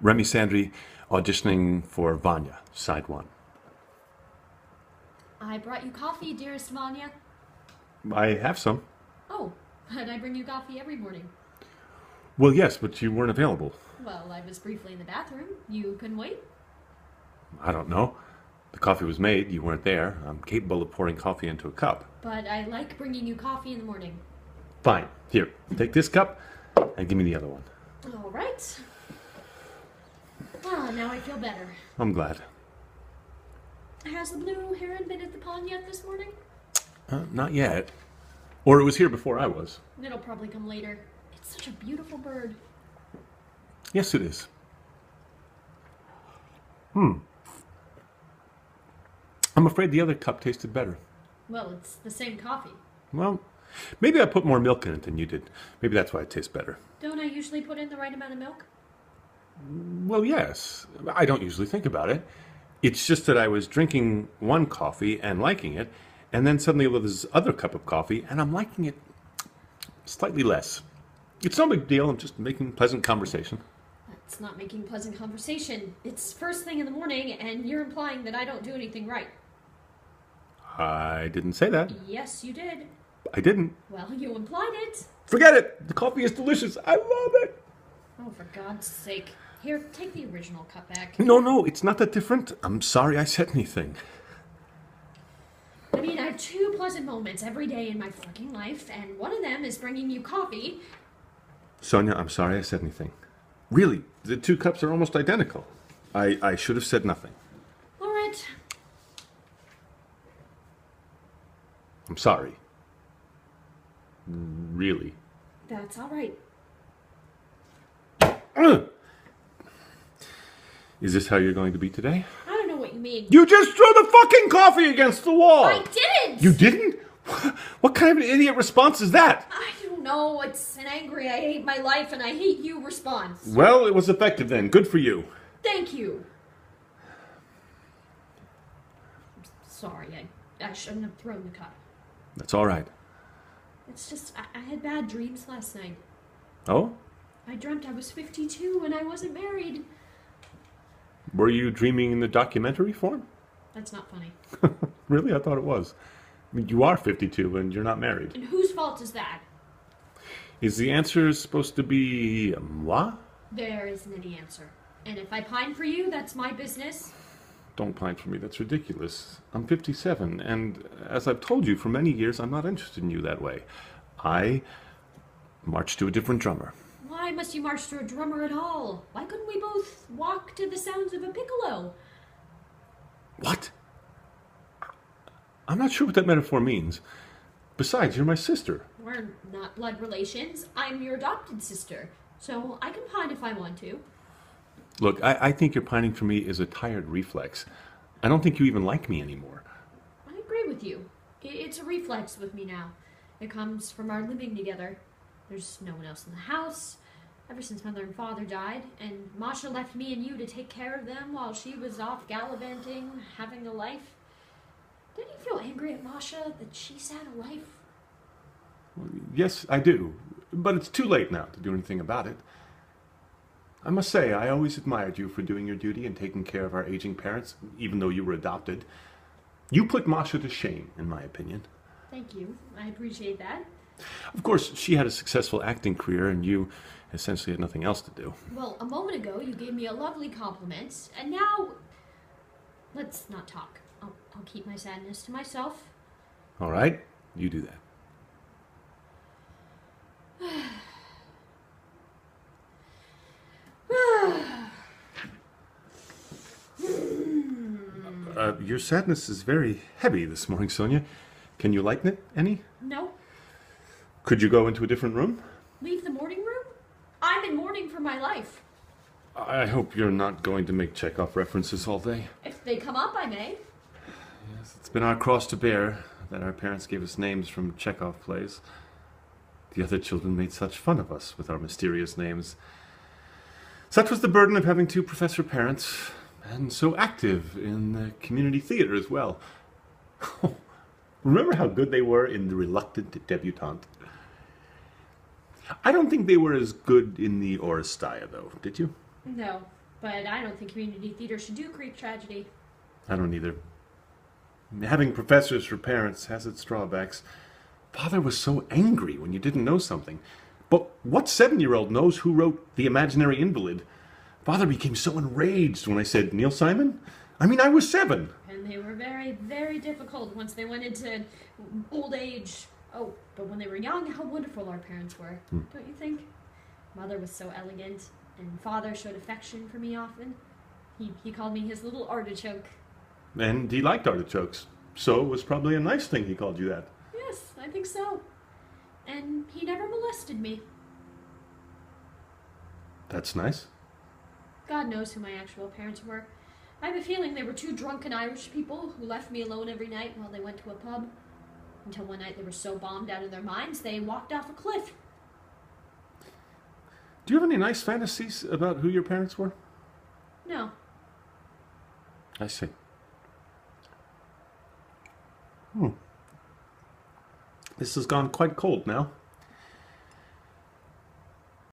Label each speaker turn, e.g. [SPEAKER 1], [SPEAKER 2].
[SPEAKER 1] Remy Sandry auditioning for Vanya, side one.
[SPEAKER 2] I brought you coffee, dearest Vanya.
[SPEAKER 1] I have some.
[SPEAKER 2] Oh, but I bring you coffee every morning.
[SPEAKER 1] Well, yes, but you weren't available.
[SPEAKER 2] Well, I was briefly in the bathroom. You couldn't wait?
[SPEAKER 1] I don't know. The coffee was made, you weren't there. I'm capable of pouring coffee into a cup.
[SPEAKER 2] But I like bringing you coffee in the morning.
[SPEAKER 1] Fine. Here, take this cup and give me the other one.
[SPEAKER 2] All right. Ah, now I feel better.
[SPEAKER 1] I'm glad.
[SPEAKER 2] Has the blue heron been at the pond yet this morning?
[SPEAKER 1] Not yet. Or it was here before I was.
[SPEAKER 2] It'll probably come later. It's such a beautiful bird.
[SPEAKER 1] Yes, it is. I'm afraid the other cup tasted better.
[SPEAKER 2] Well, it's the same coffee.
[SPEAKER 1] Well, maybe I put more milk in it than you did. Maybe that's why it tastes better.
[SPEAKER 2] Don't I usually put in the right amount of milk?
[SPEAKER 1] Well, yes. I don't usually think about it. It's just that I was drinking one coffee and liking it, and then suddenly with this other cup of coffee, and I'm liking it slightly less. It's no big deal. I'm just making pleasant conversation.
[SPEAKER 2] That's not making pleasant conversation. It's first thing in the morning, and you're implying that I don't do anything right.
[SPEAKER 1] I didn't say that.
[SPEAKER 2] Yes, you did.
[SPEAKER 1] I didn't.
[SPEAKER 2] Well, you implied it.
[SPEAKER 1] Forget it. The coffee is delicious. I love it.
[SPEAKER 2] Oh, for God's sake. Here, take the original cup back.
[SPEAKER 1] No, it's not that different. I'm sorry I said anything.
[SPEAKER 2] I mean, I have two pleasant moments every day in my fucking life, and one of them is bringing you coffee.
[SPEAKER 1] Sonia, I'm sorry I said anything. Really, the two cups are almost identical. I should have said nothing.
[SPEAKER 2] All right.
[SPEAKER 1] I'm sorry. Really.
[SPEAKER 2] That's all right.
[SPEAKER 1] Ugh. Is this how you're going to be today?
[SPEAKER 2] I don't know what you mean.
[SPEAKER 1] You just threw the fucking coffee against the wall!
[SPEAKER 2] I didn't!
[SPEAKER 1] You didn't? What kind of an idiot response is that?
[SPEAKER 2] I don't know. It's an angry, I hate my life and I hate you response.
[SPEAKER 1] Well, it was effective then. Good for you.
[SPEAKER 2] Thank you. Sorry, I shouldn't have thrown the cup.
[SPEAKER 1] That's all right.
[SPEAKER 2] It's just, I had bad dreams last night.
[SPEAKER 1] Oh?
[SPEAKER 2] I dreamt I was 52 and I wasn't married.
[SPEAKER 1] Were you dreaming in the documentary form?
[SPEAKER 2] That's not funny.
[SPEAKER 1] Really? I thought it was. I mean, you are 52 and you're not married.
[SPEAKER 2] And whose fault is that?
[SPEAKER 1] Is the answer supposed to be moi?
[SPEAKER 2] There isn't any answer. And if I pine for you, that's my business.
[SPEAKER 1] Don't pine for me. That's ridiculous. I'm 57, and as I've told you for many years, I'm not interested in you that way. I march to a different drummer.
[SPEAKER 2] Why must you march to a drummer at all? Why couldn't we both walk to the sounds of a piccolo?
[SPEAKER 1] What? I'm not sure what that metaphor means. Besides, you're my sister.
[SPEAKER 2] We're not blood relations. I'm your adopted sister. So I can pine if I want to.
[SPEAKER 1] Look, I think your pining for me is a tired reflex. I don't think you even like me anymore.
[SPEAKER 2] I agree with you. It's a reflex with me now. It comes from our living together. There's no one else in the house. Ever since Mother and Father died, and Masha left me and you to take care of them while she was off gallivanting, having a life. Don't you feel angry at Masha that she's had a life?
[SPEAKER 1] Well, yes, I do. But it's too late now to do anything about it. I must say, I always admired you for doing your duty and taking care of our aging parents, even though you were adopted. You put Masha to shame, in my opinion.
[SPEAKER 2] Thank you. I appreciate that.
[SPEAKER 1] Of course, she had a successful acting career, and you essentially had nothing else to do.
[SPEAKER 2] Well, a moment ago you gave me a lovely compliment, and now... Let's not talk. I'll keep my sadness to myself.
[SPEAKER 1] All right, you do that. Your sadness is very heavy this morning, Sonia. Can you lighten it any?
[SPEAKER 2] No.
[SPEAKER 1] Could you go into a different room?
[SPEAKER 2] Leave the morning room? I'm in mourning for my life.
[SPEAKER 1] I hope you're not going to make Chekhov references all day.
[SPEAKER 2] If they come up, I may.
[SPEAKER 1] Yes, it's been our cross to bear that our parents gave us names from Chekhov plays. The other children made such fun of us with our mysterious names. Such was the burden of having two professor parents, and so active in the community theater as well. Remember how good they were in The Reluctant Debutante? I don't think they were as good in the Oresteia, though, did you?
[SPEAKER 2] No. But I don't think community theater should do Greek tragedy.
[SPEAKER 1] I don't either. Having professors for parents has its drawbacks. Father was so angry when you didn't know something. But what 7-year-old knows who wrote The Imaginary Invalid? Father became so enraged when I said, Neil Simon? I mean, I was 7.
[SPEAKER 2] And they were very, very difficult once they went into old age. Oh, but when they were young, how wonderful our parents were, don't you think? Mother was so elegant, and Father showed affection for me often. He called me his little artichoke.
[SPEAKER 1] And he liked artichokes, so it was probably a nice thing he called you that.
[SPEAKER 2] Yes, I think so. And he never molested me.
[SPEAKER 1] That's nice.
[SPEAKER 2] God knows who my actual parents were. I have a feeling they were two drunken Irish people who left me alone every night while they went to a pub. Until one night they were so bombed out of their minds they walked off a cliff.
[SPEAKER 1] Do you have any nice fantasies about who your parents were?
[SPEAKER 2] No.
[SPEAKER 1] I see. This has gone quite cold now.